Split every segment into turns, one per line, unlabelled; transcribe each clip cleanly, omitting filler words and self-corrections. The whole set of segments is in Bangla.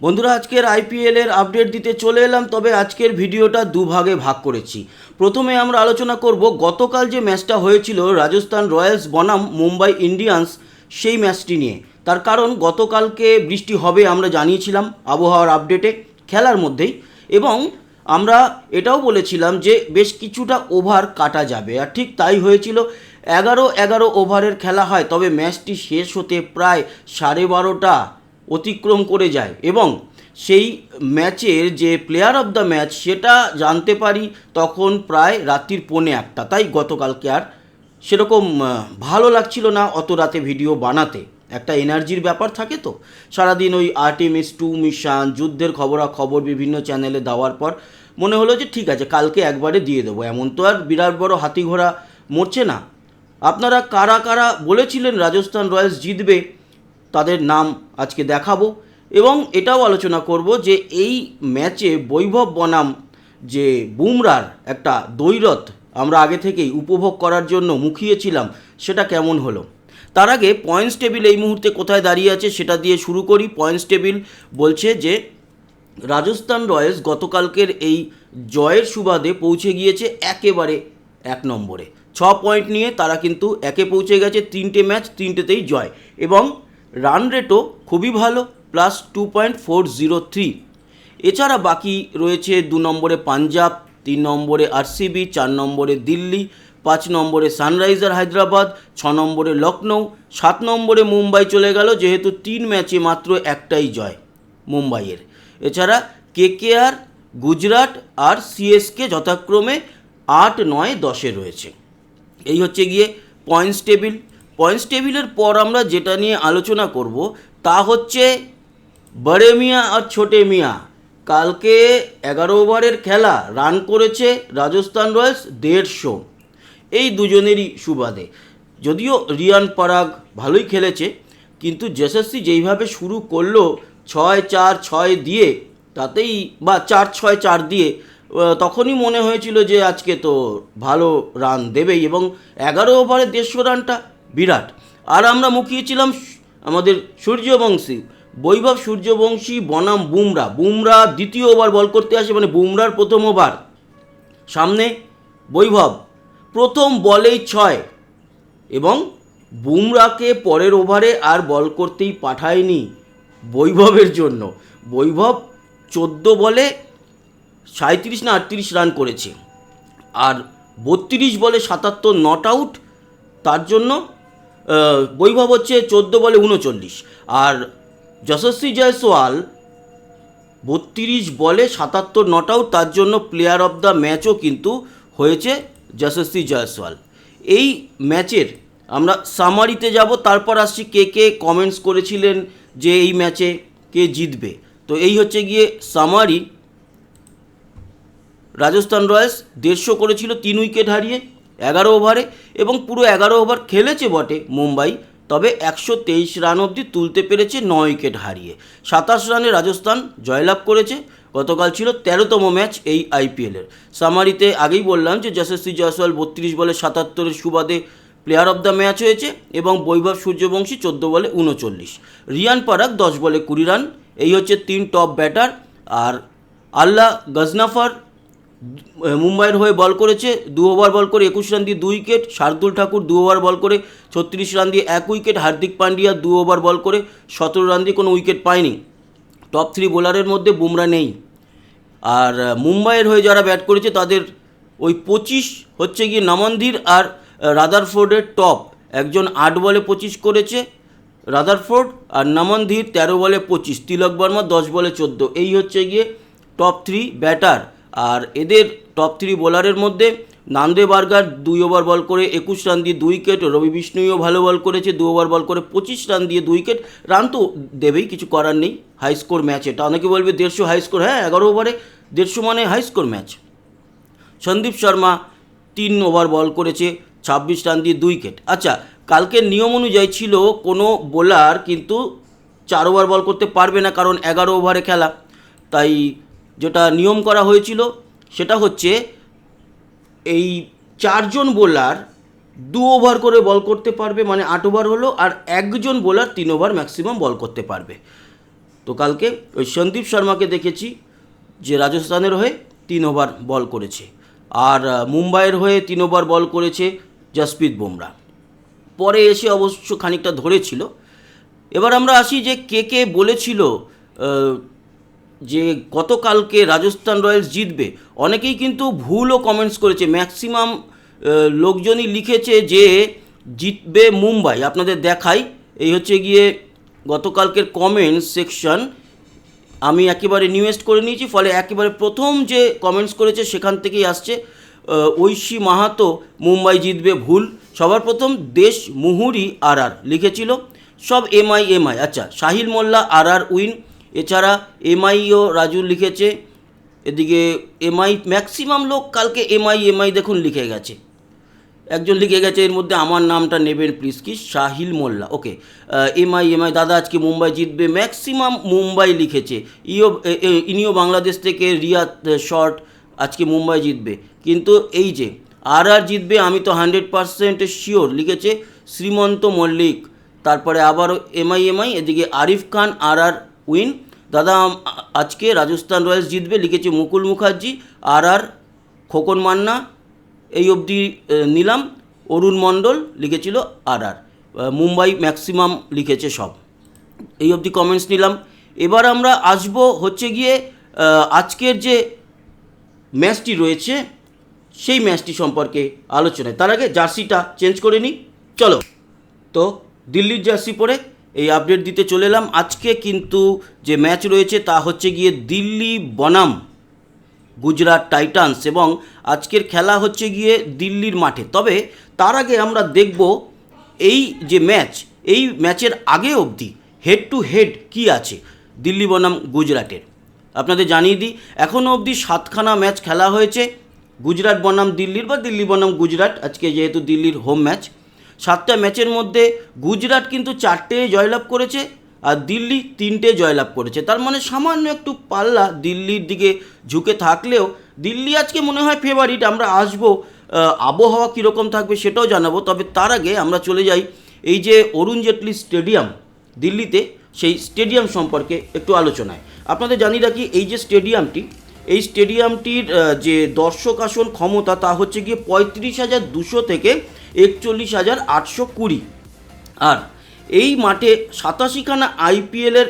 বন্ধুরা, আজকের আইপিএলের আপডেট দিতে চলে এলাম। তবে আজকের ভিডিওটা দুভাগে ভাগ করেছি। প্রথমে আমরা আলোচনা করব গতকাল যে ম্যাচটা হয়েছিল রাজস্থান রয়্যালস বনাম মুম্বাই ইন্ডিয়ান্স, সেই ম্যাচটি নিয়ে। তার কারণ গতকালকে বৃষ্টি হবে আমরা জানিয়েছিলাম আবহাওয়ার আপডেটে খেলার মধ্যেই, এবং আমরা এটাও বলেছিলাম যে বেশ কিছুটা ওভার কাটা যাবে, আর ঠিক তাই হয়েছিল। 11 ওভারের খেলা হয়, তবে ম্যাচটি শেষ হতে প্রায় 12:30 অতিক্রম করে যায়, এবং সেই ম্যাচের যে প্লেয়ার অফ দ্য ম্যাচ সেটা জানতে পারি তখন প্রায় রাত্রির 1:45। তাই গতকালকে আর সেরকম ভালো লাগছিল না অত রাতে ভিডিও বানাতে। একটা এনার্জির ব্যাপার থাকে, তো সারাদিন ওই আর্টেমিস 2 মিশন, যুদ্ধের খবরাখবর বিভিন্ন চ্যানেলে দেওয়ার পর মনে হলো যে ঠিক আছে, কালকে একবারে দিয়ে দেবো। এমন তো আর বিরাট বড় হাতি ঘোড়া মরছে না। আপনারা কারা কারা বলেছিলেন রাজস্থান রয়্যালস জিতবে তাদের নাম আজকে দেখাবো, এবং এটাও আলোচনা করব যে এই ম্যাচে বৈভব বনাম যে বুমরার একটা দ্বৈরথ আমরা আগে থেকেই উপভোগ করার জন্য মুখিয়েছিলাম, সেটা কেমন হলো। তার আগে পয়েন্টস টেবিল এই মুহূর্তে কোথায় দাঁড়িয়ে আছে সেটা দিয়ে শুরু করি। পয়েন্টস টেবিল বলছে যে রাজস্থান রয়্যালস গতকালকের এই জয়ের সুবাদে পৌঁছে গিয়েছে একেবারে 1 নম্বরে। 6 পয়েন্ট নিয়ে তারা কিন্তু একে পৌঁছে গেছে। 3টে ম্যাচ 3টেতেই জয়, এবং রান রেটও খুবই ভালো, +2.403। এছাড়া বাকি রয়েছে 2 নম্বরে পাঞ্জাব, 3 নম্বরে আরসিবি, 4 নম্বরে দিল্লি, 5 নম্বরে সানরাইজার হায়দ্রাবাদ, 6 নম্বরে লখনৌ, 7 নম্বরে মুম্বাই চলে গেল, যেহেতু 3 ম্যাচে মাত্র একটাই জয় মুম্বাইয়ের। এছাড়া কেকেআর, গুজরাট আর সিএসকে যথাক্রমে 8, 9, 10-এ রয়েছে। এই হচ্ছে গিয়ে পয়েন্টস টেবিল। পয়েন্টস টেবিলের পর আমরা যেটা নিয়ে আলোচনা করব তা হচ্ছে বড়ে মিয়া আর ছোটে মিয়া। কালকে 11 ওভারের খেলা, রান করেছে রাজস্থান রয়্যালস 150। এই দুজনেরই সুবাদে, যদিও রিয়ান পরাগ ভালোই খেলেছে, কিন্তু যশস্বী যেইভাবে শুরু করলো 6-4-6 দিয়ে, তাতেই বা 4-6-4 দিয়ে, তখনই মনে হয়েছিল যে আজকে তো ভালো রান দেবেই, এবং 11 ওভারে 150 রানটা বিরাট। আর আমরা মুখিয়েছিলাম আমাদের সূর্যবংশী বৈভব সূর্যবংশী বনাম বুমরা দ্বিতীয় ওভার বল করতে আসে, মানে বুমরার প্রথম ওভার, সামনে বৈভব প্রথম বলেই 6, এবং বুমরাকে পরের ওভারে আর বল করতেই পাঠায়নি বৈভবের জন্য। বৈভব 14 বলে 37 না 38 রান করেছে, আর 32 বলে 77 নট আউট। তার জন্য বৈভব হচ্ছে 14 বলে 39, আর যশস্বী জয়সওয়াল 32 বলে 77 নট আউট। তার জন্য প্লেয়ার অফ দ্য ম্যাচও কিন্তু হয়েছে যশস্বী জয়সওয়াল। এই ম্যাচের আমরা সামারিতে যাব, তারপর আসছি কে কে কমেন্টস করেছিলেন যে এই ম্যাচে কে জিতবে। তো এই হচ্ছে গিয়ে সামারি। রাজস্থান রয়্যালস 150 করেছিল 3 উইকেট হারিয়ে 11 ওভারে, এবং পুরো 11 ওভার খেলেছে বটে মুম্বাই, তবে 123 রান অবধি তুলতে পেরেছে 9 উইকেট হারিয়ে। 27 রানে রাজস্থান জয়লাভ করেছে। গতকাল ছিল 13তম ম্যাচ এই আইপিএলের। সামারিতে আগেই বললাম যে যশস্বী জয়সওয়াল 32 বলে 77-এর সুবাদে প্লেয়ার অফ দ্য ম্যাচ হয়েছে, এবং বৈভব সূর্যবংশী 14 বলে 39, রিয়ান পরাগ 10 বলে 20 রান। এই হচ্ছে 3 টপ ব্যাটার। আর আল্লাহ গজনাফার মুম্বাইয়ের হয়ে বল করেছে, 2 ওভার বল করে 21 রান দিয়ে 2 উইকেট। শার্দুল ঠাকুর 2 ওভার বল করে 36 রান দিয়ে 1 উইকেট। হার্দিক পান্ডিয়া 2 ওভার বল করে 17 রান দিয়ে কোনো উইকেট পায়নি। টপ 3 বোলারের মধ্যে বুমরা নেই। আর মুম্বাইয়ের হয়ে যারা ব্যাট করেছে তাদের ওই 25 হচ্ছে গিয়ে নামন্দির আর রাদারফোর্ডের টপ। একজন 8 বলে 25 করেছে রাদারফোর্ড, আর নামন্দির 13 বলে 25, তিলক বর্মা 10 বলে 14। এই হচ্ছে গিয়ে টপ 3 ব্যাটার। আর এদের টপ 3 বোলারের মধ্যে নান্দে বার্গার 2 ওভার বল করে 21 রান দিয়ে 2 উইকেট। রবি বিষ্ণুইও ভালো বল করেছে, 2 ওভার বল করে 25 রান দিয়ে 2 উইকেট। রান তো দেবেই, কিছু করার নেই, হাই স্কোর ম্যাচ এটা। অনেকে বলবে 150 হাই স্কোর, হ্যাঁ 11 ওভারে 150 মানে high score match. Sandeep Sharma 3 over bowl করেছে 26 রান দিয়ে 2 উইকেট। আচ্ছা, কালকের নিয়ম অনুযায়ী ছিল কোনো বোলার কিন্তু 4 ওভার বল করতে পারবে না, কারণ 11 ওভারে খেলা। তাই যেটা নিয়ম করা হয়েছিল সেটা হচ্ছে এই 4 জন বোলার 2 ওভার করে বল করতে পারবে, মানে 8 ওভার হলো, আর একজন বোলার 3 ওভার ম্যাক্সিমাম বল করতে পারবে। তো কালকে ওই সন্দীপ শর্মাকে দেখেছি যে রাজস্থানের হয়ে 3 ওভার বল করেছে, আর মুম্বাইয়ের হয়ে 3 ওভার বল করেছে জসপ্রীত বুমরা। পরে এসে অবশ্য খানিকটা ধরেছিল। এবার আমরা আসি যে কে বলেছিল যে গতকালকে রাজস্থান রয়্যালস জিতবে। অনেকেই কিন্তু ভুলও কমেন্টস করেছে, ম্যাক্সিমাম লোকজনই লিখেছে যে জিতবে মুম্বাই। আপনাদের দেখাই, এই হচ্ছে গিয়ে গতকালকের কমেন্টস সেকশন। আমি একেবারে নিউয়েস্ট করে নিয়েছি, ফলে একেবারে প্রথম যে কমেন্টস করেছে সেখান থেকেই আসছে। ঐশী মাহাতো মুম্বাই জিতবে ভুল। সবার প্রথম দেশ মুহুরি আর লিখেছিল, সব এমআই। আচ্ছা, সাহিল মোল্লা আর উইন। এছাড়া এমআইও রাজু লিখেছে। এদিকে এমআই ম্যাক্সিমাম লোক কালকে এমআই দেখুন লিখে গেছে। একজন লিখে গেছে, এর মধ্যে আমার নামটা নেবেন প্লিজ, কি সাহিল মোল্লা। ওকে, এমআই দাদা আজকে মুম্বাই জিতবে, ম্যাক্সিমাম মুম্বাই লিখেছে। ইনিও বাংলাদেশ থেকে রিয়াদ শর্ট, আজকে মুম্বাই জিতবে। কিন্তু এই যে আর জিতবে আমি তো 100% শিওর লিখেছে শ্রীমন্ত মল্লিক। তারপরে আবারও এমআই। এদিকে আরিফ খান আর উইন। দাদা আজকে রাজস্থান রয়্যালস জিতবে লিখেছে মুকুল মুখার্জি। আর খোকন মান্না এই অবধি নিলাম। অরুণ মণ্ডল লিখেছিল আর মুম্বাই ম্যাক্সিমাম লিখেছে সব। এই অবধি কমেন্টস নিলাম। এবার আমরা আসবো হচ্ছে গিয়ে আজকের যে ম্যাচটি রয়েছে সেই ম্যাচটি সম্পর্কে আলোচনায়। তার আগে জার্সিটা চেঞ্জ করে নিই, চলো। তো দিল্লির জার্সি পরে এই আপডেট দিতে চলে এলাম। আজকে কিন্তু যে ম্যাচ রয়েছে তা হচ্ছে গিয়ে দিল্লি বনাম গুজরাট টাইটান্স, এবং আজকের খেলা হচ্ছে গিয়ে দিল্লির মাঠে। তবে তার আগে আমরা দেখব এই যে ম্যাচ, এই ম্যাচের আগে অবধি হেড টু হেড কী আছে দিল্লি বনাম গুজরাটের। আপনাদের জানিয়ে দিই, এখনও অবধি 7খানা ম্যাচ খেলা হয়েছে গুজরাট বনাম দিল্লির বা দিল্লি বনাম গুজরাট। আজকে যেহেতু দিল্লির হোম ম্যাচ, 7টা ম্যাচের মধ্যে গুজরাট কিন্তু 4টে জয়লাভ করেছে আর দিল্লি 3টে জয়লাভ করেছে। তার মানে সামান্য একটু পাল্লা দিল্লির দিকে ঝুঁকে থাকলেও দিল্লি আজকে মনে হয় ফেভারিট। আমরা আসবো, আবহাওয়া কীরকম থাকবে সেটাও জানাবো। তবে তার আগে আমরা চলে যাই এই যে অরুণ জেটলি স্টেডিয়াম দিল্লিতে, সেই স্টেডিয়াম সম্পর্কে একটু আলোচনায়। আপনাদের জানিয়ে রাখি, এই যে স্টেডিয়ামটি, এই স্টেডিয়ামটির যে দর্শক আসন ক্ষমতা তা হচ্ছে গিয়ে 35,200 থেকে 41,820। আর এই মাঠে 87খানা আইপিএলের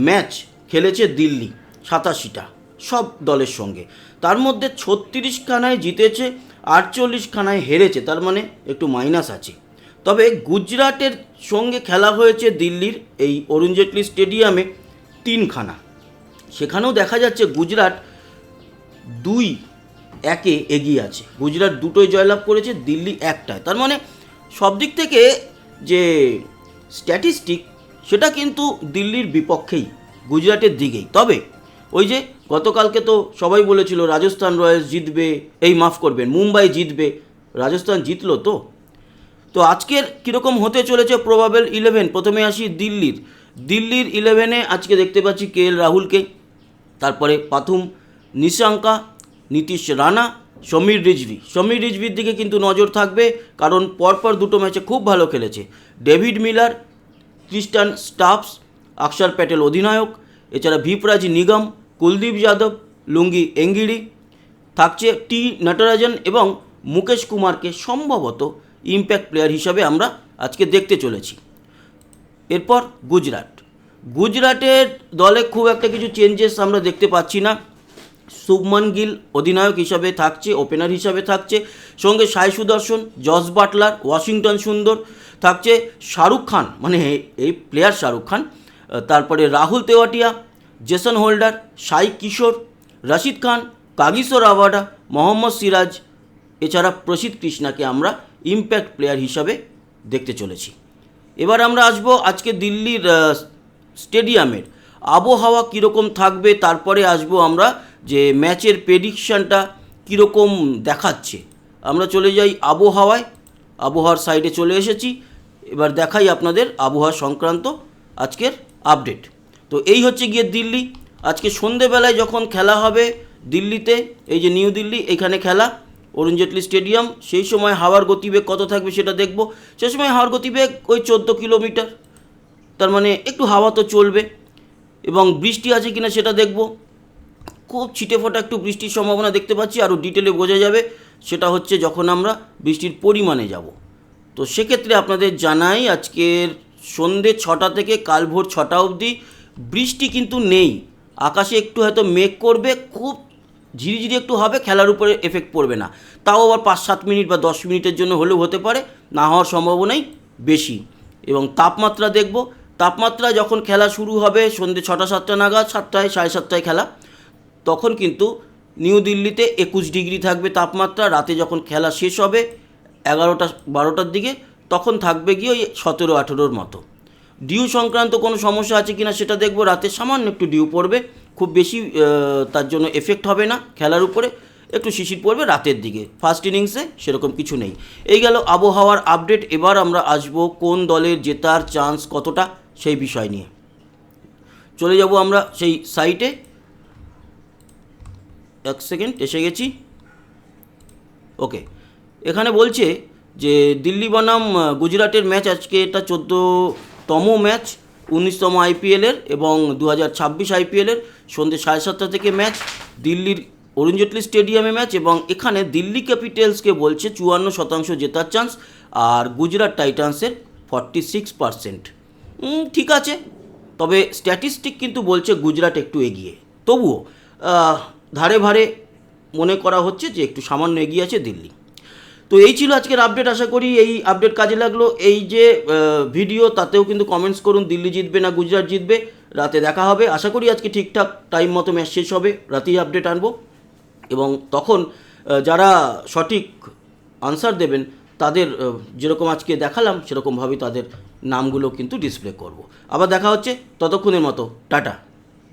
ম্যাচ খেলেছে দিল্লি, 87টা সব দলের সঙ্গে। তার মধ্যে 36খানায় জিতেছে, 48খানায় হেরেছে, তার মানে একটু মাইনাস আছে। তবে গুজরাটের সঙ্গে খেলা হয়েছে দিল্লির এই অরুণ জেটলি স্টেডিয়ামে 3খানা। সেখানেও দেখা যাচ্ছে গুজরাট 2-1 এগিয়ে আছে। গুজরাট 2টোই জয়লাভ করেছে, দিল্লি 1টায়। তার মানে সব দিক থেকে যে স্ট্যাটিস্টিক সেটা কিন্তু দিল্লির বিপক্ষেই, গুজরাটের দিকেই। তবে ওই যে গতকালকে তো সবাই বলেছিল রাজস্থান রয়্যালস জিতবে, মাফ করবেন, মুম্বাই জিতবে। রাজস্থান জিতলো তো। তো আজকের কীরকম হতে চলেছে প্রবাবেল 11। প্রথমে আসি দিল্লির 11-এ আজকে দেখতে পাচ্ছি কেএল রাহুলকে, তারপরে প্রথম নিশাঙ্কা, নীতিশ রানা, সমীর রিজভির দিকে কিন্তু নজর থাকবে, কারণ পরপর 2টো ম্যাচে খুব ভালো খেলেছে। ডেভিড মিলার, ক্রিস্টান স্টাফস, অক্ষর প্যাটেল অধিনায়ক, এছাড়া ভিপরাজ নিগম, কুলদীপ যাদব, লুঙ্গি এঙ্গিড়ি থাকছে, টি নটরাজন এবং মুকেশ কুমারকে সম্ভবত ইম্প্যাক্ট প্লেয়ার হিসাবে আমরা আজকে দেখতে চলেছি। এরপর গুজরাটের দলে খুব একটা কিছু চেঞ্জেস আমরা দেখতে পাচ্ছি না। শুভমান গিল অধিনায়ক হিসাবে থাকছে, ওপেনার হিসাবে থাকছে, সঙ্গে সাই সুদর্শন, জস বাটলার, ওয়াশিংটন সুন্দর থাকছে, শাহরুখ খান, মানে এই প্লেয়ার শাহরুখ খান, তারপরে রাহুল তেওয়াটিয়া, জেসন হোল্ডার, সাই কিশোর, রশিদ খান, কাগিসো রাভাডা, মোহাম্মদ সিরাজ, এছাড়া প্রসিদ্ধ কৃষ্ণাকে আমরা ইম্প্যাক্ট প্লেয়ার হিসাবে দেখতে চলেছি। এবার আমরা আসবো আজকে দিল্লির স্টেডিয়ামের আবহাওয়া কীরকম থাকবে, তারপরে আসবো আমরা যে ম্যাচের প্রেডিকশানটা কীরকম দেখাচ্ছে। আমরা চলে যাই আবহাওয়ার সাইডে চলে এসেছি। এবার দেখাই আপনাদের আবহাওয়া সংক্রান্ত আজকের আপডেট। তো এই হচ্ছে গিয়ে দিল্লি। আজকে সন্ধেবেলায় যখন খেলা হবে দিল্লিতে, এই যে নিউ দিল্লি, এখানে খেলা অরুণ জেটলি স্টেডিয়াম, সেই সময় হাওয়ার গতিবেগ কত থাকবে সেটা দেখব। সে সময় হাওয়ার গতিবেগ ওই 14 কিলোমিটার, তার মানে একটু হাওয়া তো চলবে। এবং বৃষ্টি আছে কিনা সেটা দেখব। খুব ছিটেফোঁটা একটু বৃষ্টির সম্ভাবনা দেখতে পাচ্ছি, আরও ডিটেলে বোঝা যাবে সেটা হচ্ছে যখন আমরা বৃষ্টির পরিমাণে যাব। তো সেক্ষেত্রে আপনাদের জানাই আজকের সন্ধ্যে 6টা থেকে কাল ভোর 6টা অবধি বৃষ্টি কিন্তু নেই। আকাশে একটু হয়তো মেঘ করবে, খুব ঝিরিঝিরি একটু হবে, খেলার উপরে এফেক্ট পড়বে না। তাও আবার 5-7 মিনিট বা 10 মিনিটের জন্য হলেও হতে পারে, না হওয়ার সম্ভাবনাই বেশি। এবং তাপমাত্রা দেখব, তাপমাত্রা যখন খেলা শুরু হবে সন্ধ্যে 6টা-7টা নাগাদ, 7টায় 7:30টায় খেলা, তখন কিন্তু নিউ দিল্লিতে 21 ডিগ্রি থাকবে তাপমাত্রা। রাতে যখন খেলা শেষ হবে 11টা-12টার দিকে, তখন থাকবে গিয়ে ওই 17-18-র মতো। ডিউ সংক্রান্ত কোনো সমস্যা আছে কিনা সেটা দেখব। রাতে সামান্য একটু ডিউ পড়বে, খুব বেশি তার জন্য এফেক্ট হবে না খেলার উপরে, একটু শিশির পড়বে রাতের দিকে। ফার্স্ট ইনিংসে সেরকম কিছু নেই। এই গেল আবহাওয়ার আপডেট। এবার আমরা আসবো কোন দলের জেতার চান্স কতটা সেই বিষয় নিয়ে। চলে যাব আমরা সেই সাইটে। এক সেকেন্ড, এসে গেছি। ওকে, এখানে বলছে যে দিল্লি বনাম গুজরাটের ম্যাচ আজকে, এটা 14তম ম্যাচ 19তম আইপিএলের এবং 2026 আইপিএলের। সন্ধ্যে 7:30 থেকে ম্যাচ, দিল্লির অরুণ জেটলি স্টেডিয়ামে ম্যাচ। এবং এখানে দিল্লি ক্যাপিটালসকে বলছে 54% জেতার চান্স, আর গুজরাট টাইটান্সের 46%। ঠিক আছে, তবে স্ট্যাটিস্টিক কিন্তু বলছে গুজরাট একটু এগিয়ে। তবুও ধারে ভারে মনে করা হচ্ছে যে একটু সামান্য এগিয়ে আছে দিল্লি। তো এই ছিল আজকের আপডেট। আশা করি এই আপডেট কাজে লাগলো। এই যে ভিডিও, তাতেও কিন্তু কমেন্টস করুন দিল্লি জিতবে না গুজরাট জিতবে। রাতে দেখা হবে। আশা করি আজকে ঠিকঠাক টাইম মতো ম্যাচ শেষ হবে, রাতেই আপডেট আনবো। এবং তখন যারা সঠিক আনসার দেবেন তাদের যেরকম আজকে দেখালাম সেরকমভাবেই তাদের নামগুলো কিন্তু ডিসপ্লে করব। আবার দেখা হচ্ছে, ততক্ষণের মতো টাটা।